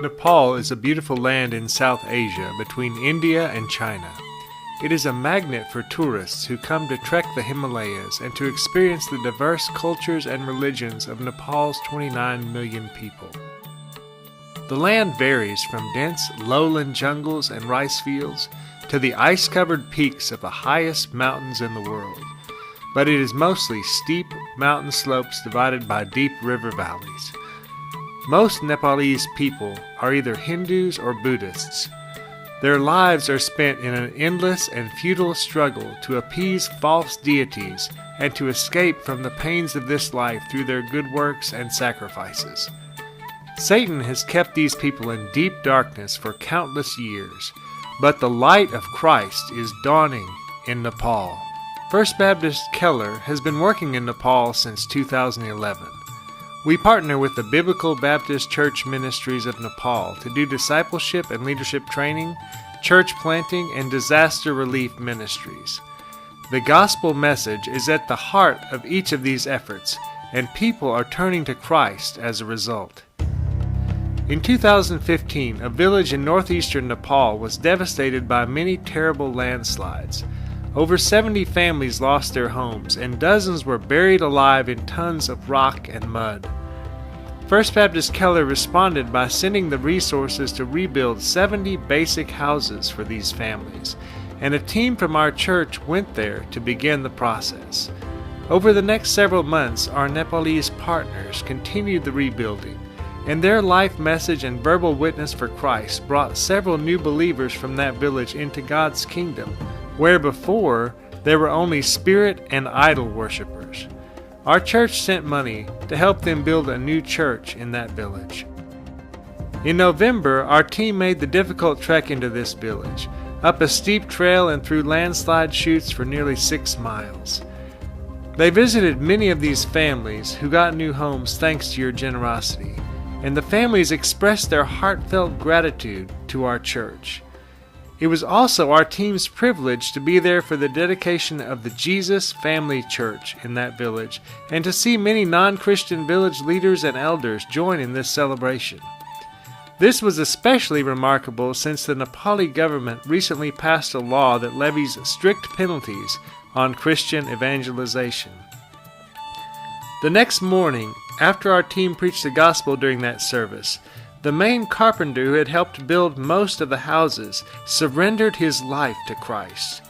Nepal is a beautiful land in South Asia between India and China. It is a magnet for tourists who come to trek the Himalayas and to experience the diverse cultures and religions of Nepal's 29 million people. The land varies from dense lowland jungles and rice fields to the ice-covered peaks of the highest mountains in the world, but it is mostly steep mountain slopes divided by deep river valleys. Most Nepalese people are either Hindus or Buddhists. Their lives are spent in an endless and futile struggle to appease false deities and to escape from the pains of this life through their good works and sacrifices. Satan has kept these people in deep darkness for countless years, but the light of Christ is dawning in Nepal. First Baptist Keller has been working in Nepal since 2011. We partner with the Biblical Baptist Church Ministries of Nepal to do discipleship and leadership training, church planting, and disaster relief ministries. The gospel message is at the heart of each of these efforts, and people are turning to Christ as a result. In 2015, a village in northeastern Nepal was devastated by many terrible landslides. Over 70 families lost their homes, and dozens were buried alive in tons of rock and mud. First Baptist Keller responded by sending the resources to rebuild 70 basic houses for these families, and a team from our church went there to begin the process. Over the next several months, our Nepalese partners continued the rebuilding, and their life message and verbal witness for Christ brought several new believers from that village into God's kingdom, where before there were only spirit and idol worshipers. Our church sent money to help them build a new church in that village. In November, our team made the difficult trek into this village, up a steep trail and through landslide chutes for nearly 6 miles. They visited many of these families who got new homes thanks to your generosity, and the families expressed their heartfelt gratitude to our church. It was also our team's privilege to be there for the dedication of the Jesus Family Church in that village and to see many non-Christian village leaders and elders join in this celebration. This was especially remarkable since the Nepali government recently passed a law that levies strict penalties on Christian evangelization. The next morning, after our team preached the gospel during that service, the main carpenter who had helped build most of the houses surrendered his life to Christ.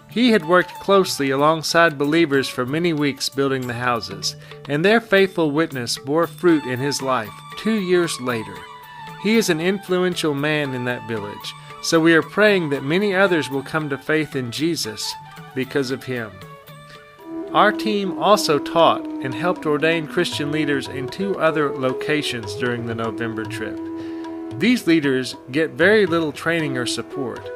He had worked closely alongside believers for many weeks building the houses, and their faithful witness bore fruit in his life 2 years later. He is an influential man in that village, so we are praying that many others will come to faith in Jesus because of him. Our team also taught and helped ordain Christian leaders in 2 other locations during the November trip. These leaders get very little training or support,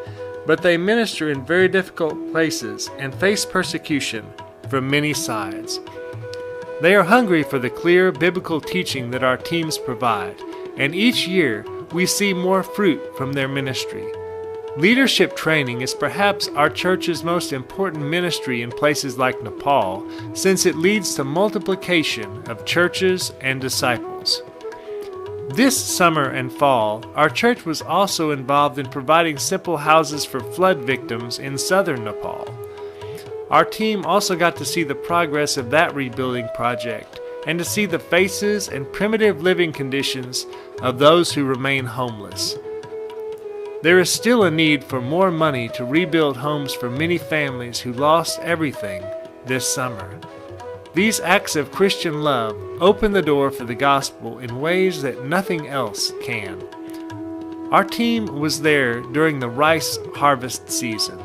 but they minister in very difficult places and face persecution from many sides. They are hungry for the clear biblical teaching that our teams provide, and each year we see more fruit from their ministry. Leadership training is perhaps our church's most important ministry in places like Nepal, since it leads to multiplication of churches and disciples. This summer and fall, our church was also involved in providing simple houses for flood victims in southern Nepal. Our team also got to see the progress of that rebuilding project and to see the faces and primitive living conditions of those who remain homeless. There is still a need for more money to rebuild homes for many families who lost everything this summer. These acts of Christian love open the door for the gospel in ways that nothing else can. Our team was there during the rice harvest season.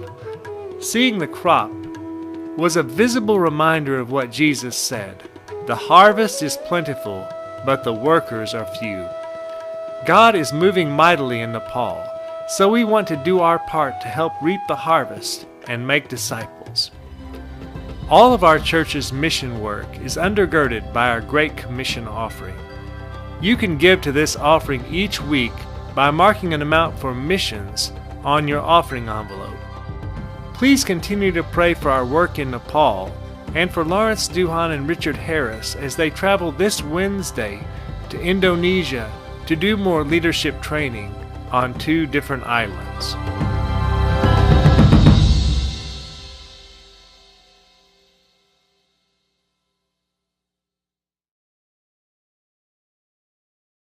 Seeing the crop was a visible reminder of what Jesus said, "The harvest is plentiful, but the workers are few." God is moving mightily in Nepal, so we want to do our part to help reap the harvest and make disciples. All of our church's mission work is undergirded by our Great Commission offering. You can give to this offering each week by marking an amount for missions on your offering envelope. Please continue to pray for our work in Nepal and for Lawrence Duhan and Richard Harris as they travel this Wednesday to Indonesia to do more leadership training on 2 different islands.